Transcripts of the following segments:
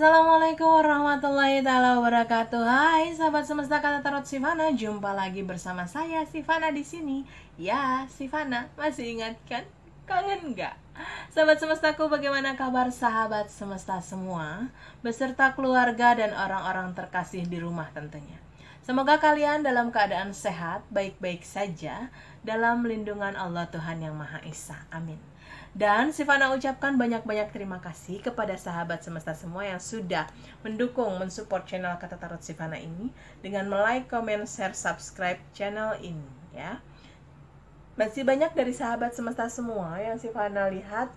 Assalamualaikum warahmatullahi taala wabarakatuh. Hai sahabat semesta kata tarot Sivana, jumpa lagi bersama saya Sivana di sini. Ya, Sivana, masih ingat kan? Kangen nggak? Sahabat semestaku, bagaimana kabar sahabat semesta semua beserta keluarga dan orang-orang terkasih di rumah tentunya. Semoga kalian dalam keadaan sehat, baik-baik saja dalam lindungan Allah Tuhan Yang Maha Esa. Amin. Dan Sivana ucapkan banyak-banyak terima kasih kepada sahabat semesta semua yang sudah mendukung, mensupport channel Kata Tarot Sivana ini dengan like, comment, share, subscribe channel ini ya. Masih banyak dari sahabat semesta semua yang Sivana lihat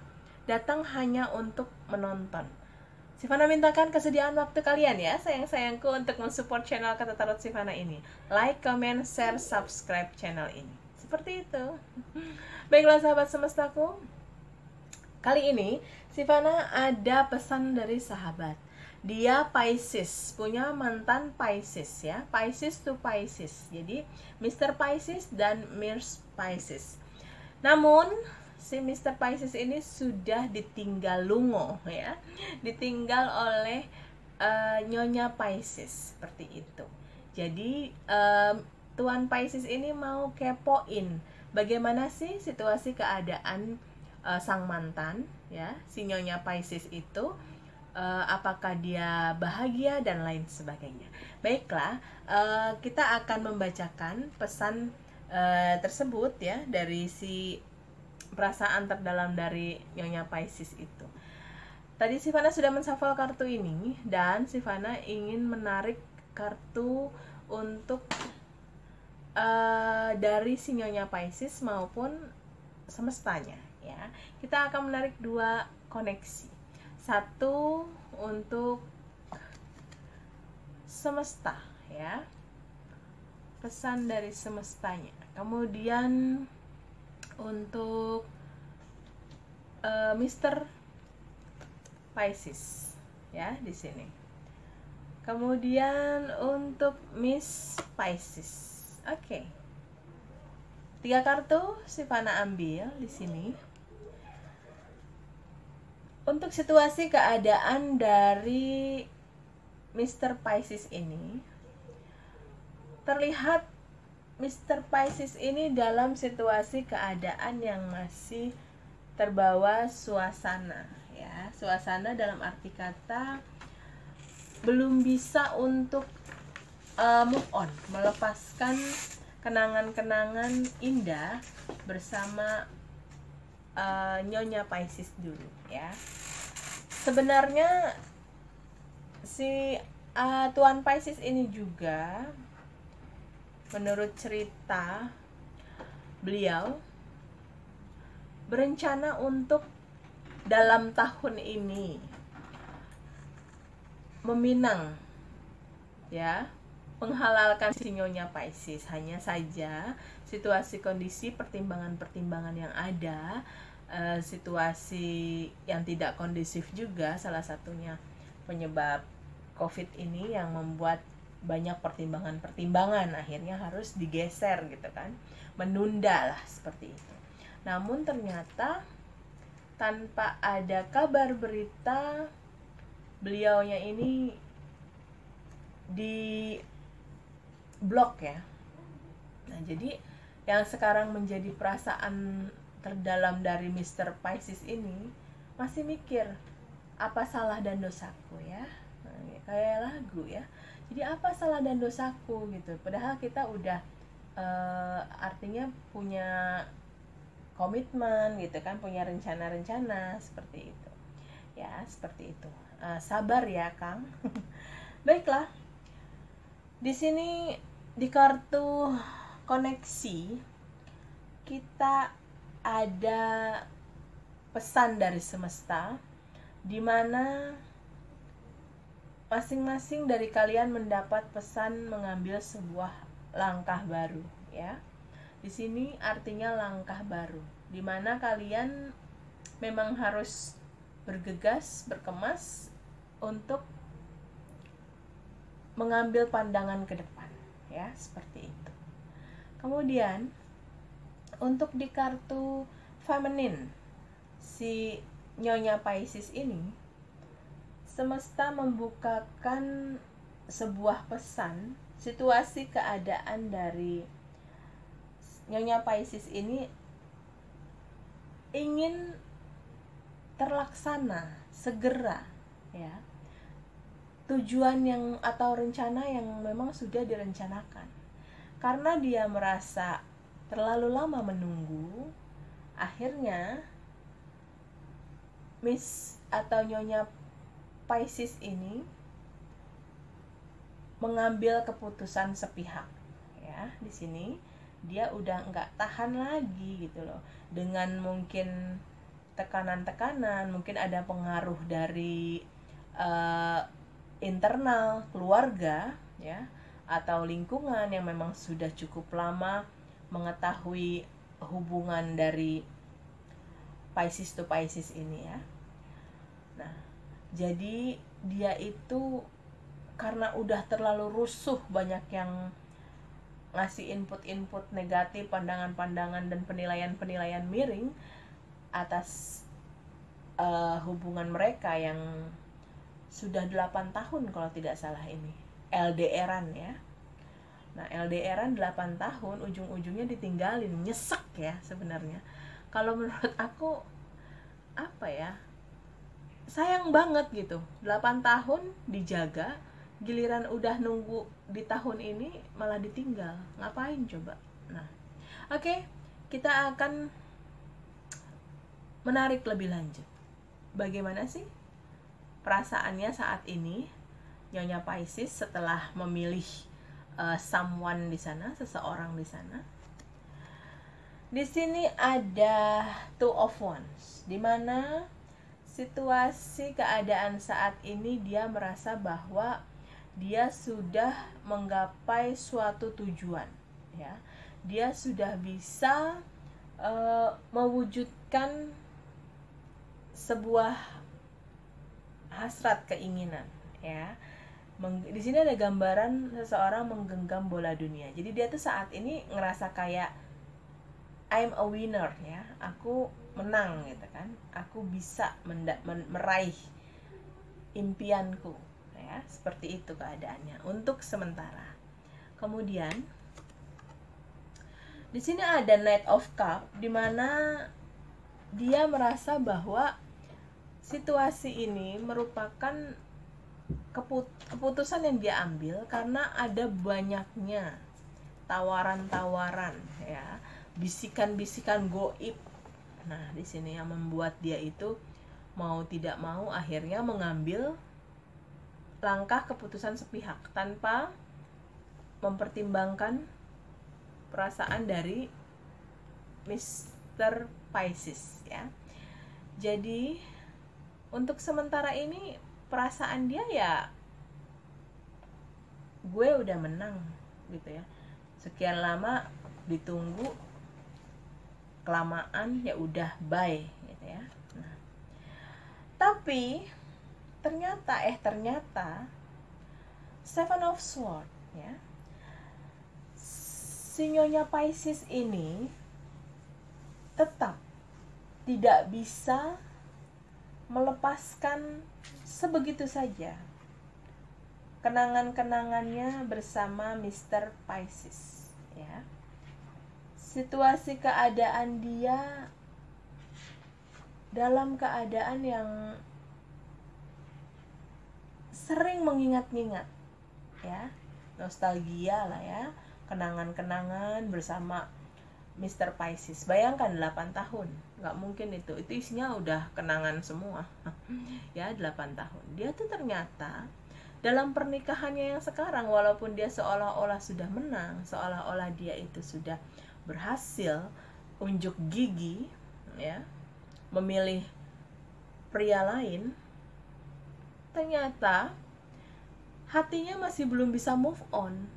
datang hanya untuk menonton. Sivana mintakan kesediaan waktu kalian ya, sayang-sayangku, untuk mensupport channel Kata Tarot Sivana ini. Like, comment, share, subscribe channel ini. Seperti itu. Baiklah sahabat semestaku, kali ini Sivana ada pesan dari sahabat. Dia Pisces, punya mantan Pisces ya, Pisces to Pisces. Jadi Mr. Pisces dan Miss Pisces. Namun si Mr. Pisces ini sudah ditinggal lungo ya, ditinggal oleh Nyonya Pisces seperti itu. Jadi Tuan Pisces ini mau kepoin bagaimana sih situasi keadaan sang mantan ya, si Nyonya Pisces itu, apakah dia bahagia dan lain sebagainya. Baiklah, kita akan membacakan pesan tersebut ya, dari si perasaan terdalam dari Nyonya Pisces itu. Tadi Sivana sudah menshuffle kartu ini dan Sivana ingin menarik kartu untuk dari si Nyonya Pisces maupun semestanya ya. Kita akan menarik dua koneksi. Satu untuk semesta ya, pesan dari semestanya. Kemudian untuk Mr. Pisces ya di sini. Kemudian untuk Miss Pisces. Oke. 3 kartu Sivana ambil di sini. Untuk situasi keadaan dari Mr. Pisces ini, terlihat Mr. Pisces ini dalam situasi keadaan yang masih terbawa suasana ya. Suasana dalam arti kata belum bisa untuk move on, melepaskan kenangan-kenangan indah bersama Nyonya Pisces dulu ya. Sebenarnya si Tuan Pisces ini juga, menurut cerita beliau, berencana untuk dalam tahun ini meminang ya, menghalalkan si Nyonya Pisces. Hanya saja situasi, kondisi, pertimbangan-pertimbangan yang ada, situasi yang tidak kondusif juga, salah satunya penyebab COVID ini yang membuat banyak pertimbangan-pertimbangan akhirnya harus digeser gitu kan, menunda lah seperti itu. Namun ternyata tanpa ada kabar berita, beliaunya ini di blok ya. Nah, jadi yang sekarang menjadi perasaan terdalam dari Mr. Pisces ini masih mikir, apa salah dan dosaku ya. Nah, kayak lagu ya. Jadi apa salah dan dosaku gitu. Padahal kita udah artinya punya komitmen gitu kan, punya rencana-rencana seperti itu. Ya, seperti itu. Sabar ya, Kang. Baiklah. Di sini di kartu koneksi kita ada pesan dari semesta, di mana masing-masing dari kalian mendapat pesan mengambil sebuah langkah baru ya. Di sini artinya langkah baru, di mana kalian memang harus bergegas, berkemas untuk mengambil pandangan ke depan ya, seperti itu. Kemudian untuk di kartu feminin si Nyonya Pisces ini, semesta membukakan sebuah pesan, situasi keadaan dari Nyonya Pisces ini ingin terlaksana segera, ya. Tujuan yang atau rencana yang memang sudah direncanakan. Karena dia merasa terlalu lama menunggu, akhirnya Miss atau Nyonya Pisces ini mengambil keputusan sepihak, ya. Di sini dia udah nggak tahan lagi gitu loh, dengan mungkin tekanan-tekanan, mungkin ada pengaruh dari internal keluarga, ya, atau lingkungan yang memang sudah cukup lama mengetahui hubungan dari Pisces to Pisces ini, ya. Nah, jadi dia itu karena udah terlalu rusuh, banyak yang ngasih input-input negatif, pandangan-pandangan dan penilaian-penilaian miring atas hubungan mereka yang sudah 8 tahun kalau tidak salah ini LDR-an, ya. Nah, LDR-an 8 tahun, ujung-ujungnya ditinggalin, nyesek ya sebenarnya. Kalau menurut aku apa ya, sayang banget gitu, 8 tahun dijaga, giliran udah nunggu di tahun ini malah ditinggal, ngapain coba. Nah, oke, kita akan menarik lebih lanjut. Bagaimana sih perasaannya saat ini Nyonya Pisces setelah memilih someone di sana, seseorang di sana. Di sini ada Two of Wands, di mana situasi keadaan saat ini dia merasa bahwa dia sudah menggapai suatu tujuan, ya. Dia sudah bisa mewujudkan sebuah hasrat keinginan, ya. Di sini ada gambaran seseorang menggenggam bola dunia. Jadi dia tuh saat ini ngerasa kayak I'm a winner, ya. Aku menang gitu kan. Aku bisa meraih impianku, ya. Seperti itu keadaannya untuk sementara. Kemudian di sini ada Knight of Cup, di mana dia merasa bahwa situasi ini merupakan keputusan yang dia ambil karena ada banyaknya tawaran-tawaran, ya, bisikan-bisikan goib. Nah, di sini yang membuat dia itu mau tidak mau akhirnya mengambil langkah keputusan sepihak tanpa mempertimbangkan perasaan dari Mr. Pisces, ya. Jadi untuk sementara ini perasaan dia ya, gue udah menang gitu ya. Sekian lama ditunggu, kelamaan, ya udah bye gitu ya. Nah, tapi ternyata Seven of Swords, ya. Si Nyonya Pisces ini tetap tidak bisa melepaskan sebegitu saja kenangan-kenangannya bersama Mr. Pisces, ya. Situasi keadaan dia dalam keadaan yang sering mengingat-ingat, ya, nostalgia lah ya, kenangan-kenangan bersama Mr. Pisces. Bayangkan 8 tahun, nggak mungkin itu isinya udah kenangan semua. Ya, 8 tahun. Dia tuh ternyata dalam pernikahannya yang sekarang, walaupun dia seolah-olah sudah menang, seolah-olah dia itu sudah berhasil unjuk gigi, ya, memilih pria lain, ternyata hatinya masih belum bisa move on,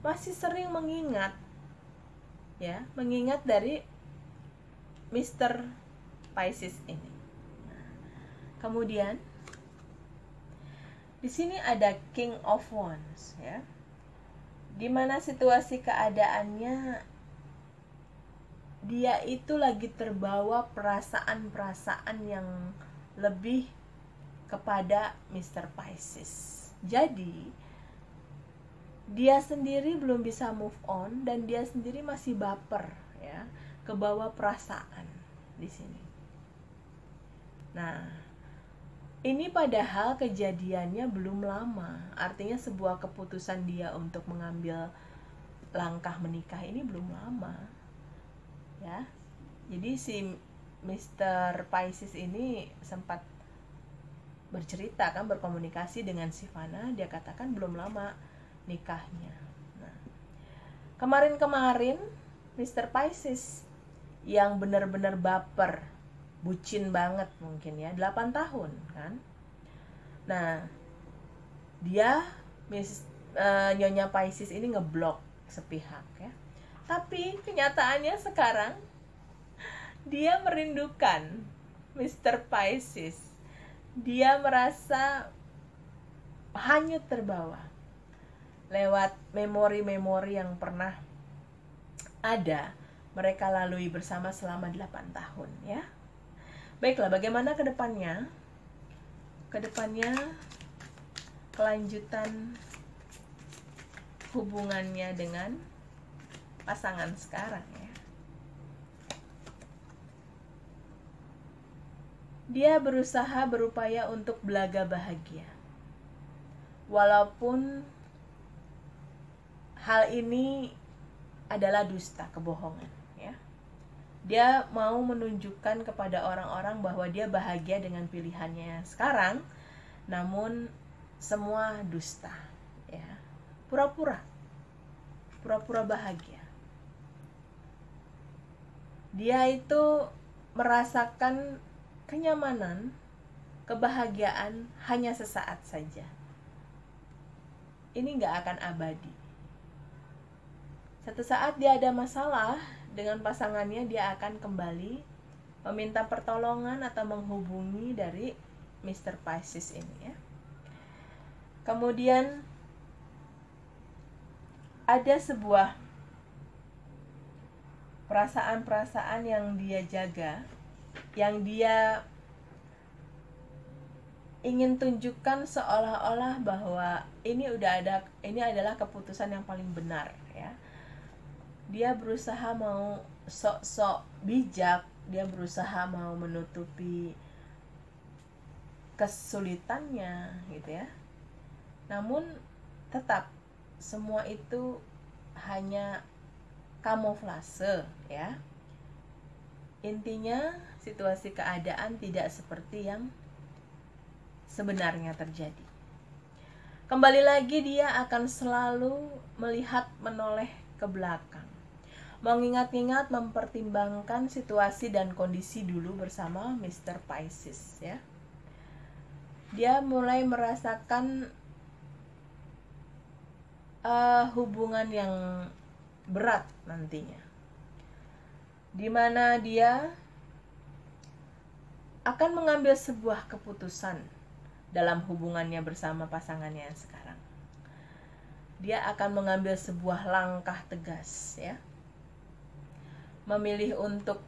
masih sering mengingat, ya, mengingat dari Mr. Pisces ini. Kemudian di sini ada King of Wands, ya, dimana situasi keadaannya dia itu lagi terbawa perasaan-perasaan yang lebih kepada Mr. Pisces. Jadi dia sendiri belum bisa move on dan dia sendiri masih baper ya, kebawa perasaan di sini. Nah, ini padahal kejadiannya belum lama. Artinya sebuah keputusan dia untuk mengambil langkah menikah ini belum lama. Ya. Jadi si Mr. Pisces ini sempat bercerita kan, berkomunikasi dengan Sivana, dia katakan belum lama nikahnya. Nah, kemarin-kemarin Mr. Pisces yang benar-benar baper, bucin banget mungkin ya, 8 tahun kan. Nah, dia Nyonya Pisces ini ngeblok sepihak ya. Tapi kenyataannya sekarang dia merindukan Mr. Pisces. Dia merasa hanyut terbawa lewat memori-memori yang pernah ada mereka lalui bersama selama 8 tahun ya. Baiklah, bagaimana ke depannya? Ke depannya kelanjutan hubungannya dengan pasangan sekarang ya. Dia berusaha berupaya untuk belaga bahagia. Walaupun hal ini adalah dusta, kebohongan ya. Dia mau menunjukkan kepada orang-orang bahwa dia bahagia dengan pilihannya sekarang, namun semua dusta ya. Pura-pura bahagia. Dia itu merasakan kenyamanan, kebahagiaan hanya sesaat saja. Ini gak akan abadi. Satu saat dia ada masalah dengan pasangannya, dia akan kembali meminta pertolongan atau menghubungi dari Mr. Pisces ini ya. Kemudian ada sebuah perasaan-perasaan yang dia jaga, yang dia ingin tunjukkan seolah-olah bahwa ini adalah keputusan yang paling benar ya. Dia berusaha mau sok-sok bijak, dia berusaha mau menutupi kesulitannya gitu ya. Namun tetap semua itu hanya kamuflase ya. Intinya situasi keadaan tidak seperti yang sebenarnya terjadi. Kembali lagi dia akan selalu melihat menoleh ke belakang, mengingat-ingat, mempertimbangkan situasi dan kondisi dulu bersama Mr. Pisces ya. Dia mulai merasakan hubungan yang berat nantinya, dimana dia akan mengambil sebuah keputusan dalam hubungannya bersama pasangannya sekarang. Dia akan mengambil sebuah langkah tegas ya, memilih untuk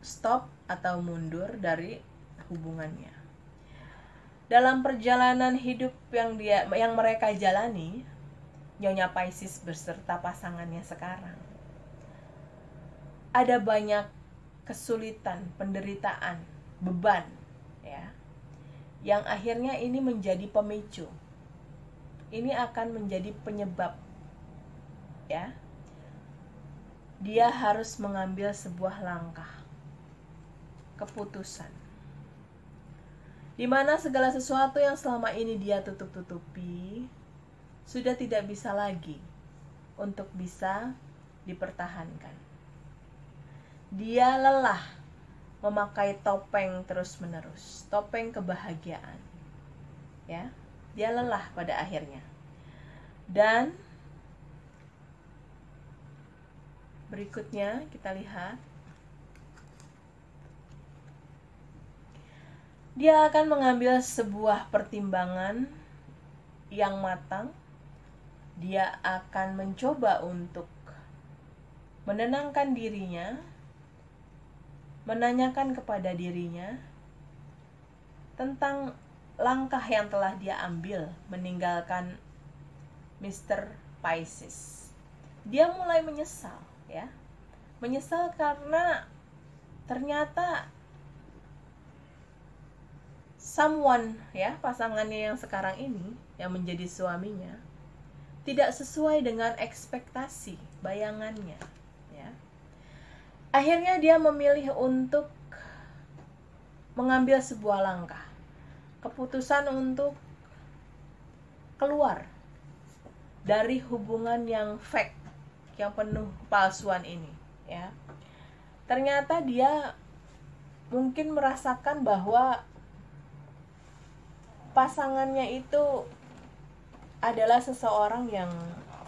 stop atau mundur dari hubungannya. Dalam perjalanan hidup yang mereka jalani, Nyonya Pisces beserta pasangannya sekarang, ada banyak kesulitan, penderitaan, beban ya, yang akhirnya ini menjadi pemicu. Ini akan menjadi penyebab ya. Dia harus mengambil sebuah langkah, keputusan, di mana segala sesuatu yang selama ini dia tutup-tutupi sudah tidak bisa lagi untuk bisa dipertahankan. Dia lelah memakai topeng terus-menerus, topeng kebahagiaan. Ya, dia lelah pada akhirnya. Dan berikutnya kita lihat, dia akan mengambil sebuah pertimbangan yang matang. Dia akan mencoba untuk menenangkan dirinya, menanyakan kepada dirinya tentang langkah yang telah dia ambil meninggalkan Mr. Pisces. Dia mulai menyesal, ya. Menyesal karena ternyata someone, ya, pasangannya yang sekarang ini, yang menjadi suaminya, tidak sesuai dengan ekspektasi, bayangannya, ya. Akhirnya dia memilih untuk mengambil sebuah langkah, keputusan untuk keluar dari hubungan yang fake, yang penuh palsuan ini, ya. Ternyata dia mungkin merasakan bahwa pasangannya itu adalah seseorang yang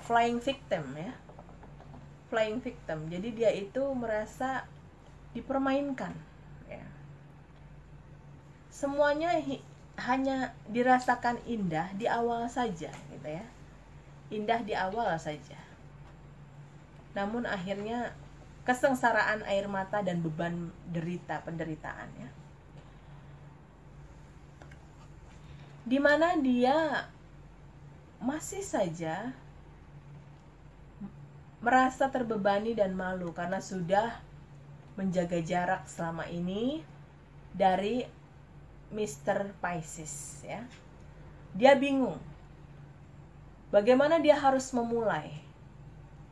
flying victim, ya. Flying victim. Jadi dia itu merasa dipermainkan, ya. Semuanya hanya dirasakan indah di awal saja, gitu ya. Indah di awal saja. Namun akhirnya kesengsaraan air mata dan beban penderitaan, ya. Di mana dia masih saja merasa terbebani dan malu karena sudah menjaga jarak selama ini dari Mr. Pisces, ya. Dia bingung bagaimana dia harus memulai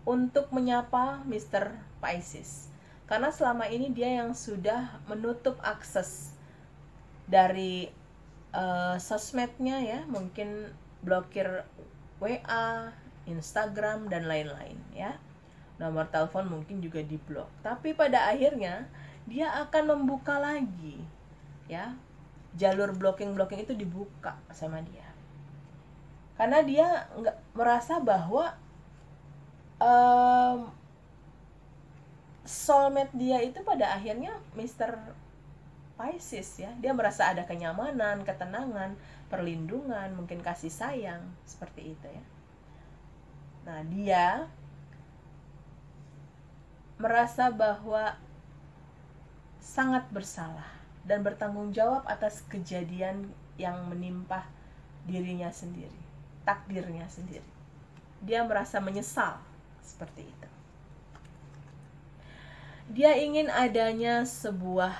untuk menyapa Mr. Pisces, karena selama ini dia yang sudah menutup akses dari sosmednya, ya, mungkin blokir WA, Instagram, dan lain-lain, ya. Nomor telepon mungkin juga diblok. Tapi pada akhirnya dia akan membuka lagi, ya. Jalur blocking itu dibuka sama dia. Karena dia nggak merasa bahwa soulmate dia itu pada akhirnya Mr. Pisces, ya. Dia merasa ada kenyamanan, ketenangan, perlindungan, mungkin kasih sayang, seperti itu, ya. Nah, dia merasa bahwa sangat bersalah dan bertanggung jawab atas kejadian yang menimpa dirinya sendiri, takdirnya sendiri. Dia merasa menyesal, seperti itu. Dia ingin adanya sebuah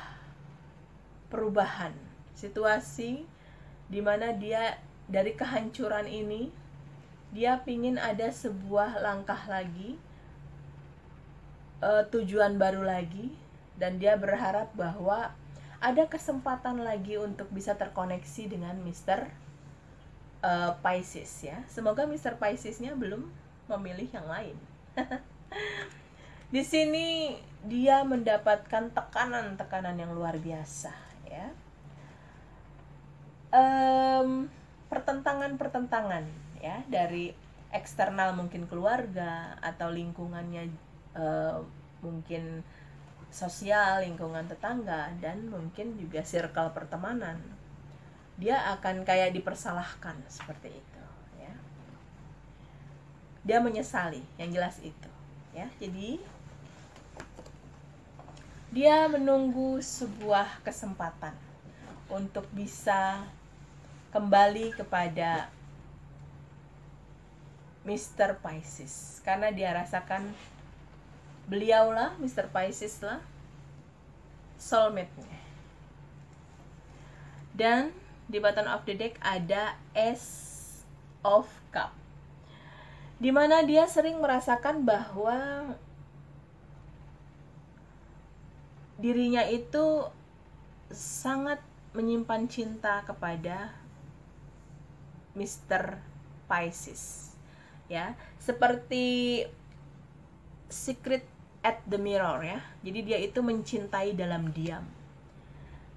perubahan situasi di mana dia dari kehancuran ini, dia pingin ada sebuah langkah lagi, tujuan baru lagi, dan dia berharap bahwa ada kesempatan lagi untuk bisa terkoneksi dengan Mr. Pisces, ya. Semoga Mr. Pisces-nya belum memilih yang lain. Di sini dia mendapatkan tekanan yang luar biasa, ya. Pertentangan, ya, dari eksternal, mungkin keluarga atau lingkungannya, mungkin sosial, lingkungan tetangga, dan mungkin juga circle pertemanan. Dia akan kayak dipersalahkan, seperti itu, ya. Dia menyesali, yang jelas itu, ya. Jadi dia menunggu sebuah kesempatan untuk bisa kembali kepada Mr. Pisces, karena dia rasakan beliaulah, Mr. Pisces lah, soulmate-nya. Dan di bottom of the deck ada Ace of Cup, dimana dia sering merasakan bahwa dirinya itu sangat menyimpan cinta kepada Mr. Pisces, ya, seperti secret at the mirror, ya. Jadi dia itu mencintai dalam diam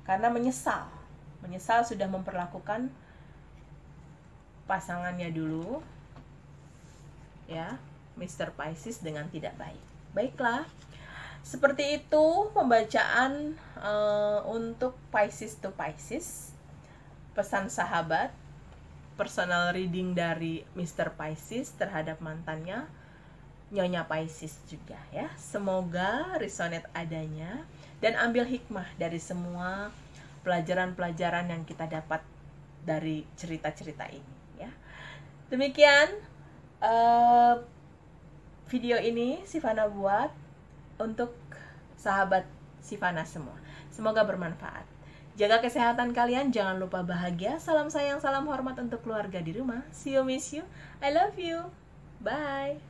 karena menyesal sudah memperlakukan pasangannya dulu, ya, Mr. Pisces, dengan tidak baik. Baiklah, seperti itu pembacaan untuk Pisces to Pisces, pesan sahabat, personal reading dari Mr. Pisces terhadap mantannya Nyonya Pisces juga, ya. Semoga resonate adanya dan ambil hikmah dari semua pelajaran-pelajaran yang kita dapat dari cerita-cerita ini ya. Demikian video ini Sivana buat untuk sahabat Sivana semua. Semoga bermanfaat. Jaga kesehatan kalian, jangan lupa bahagia. Salam sayang, salam hormat untuk keluarga di rumah. See you, miss you, I love you. Bye.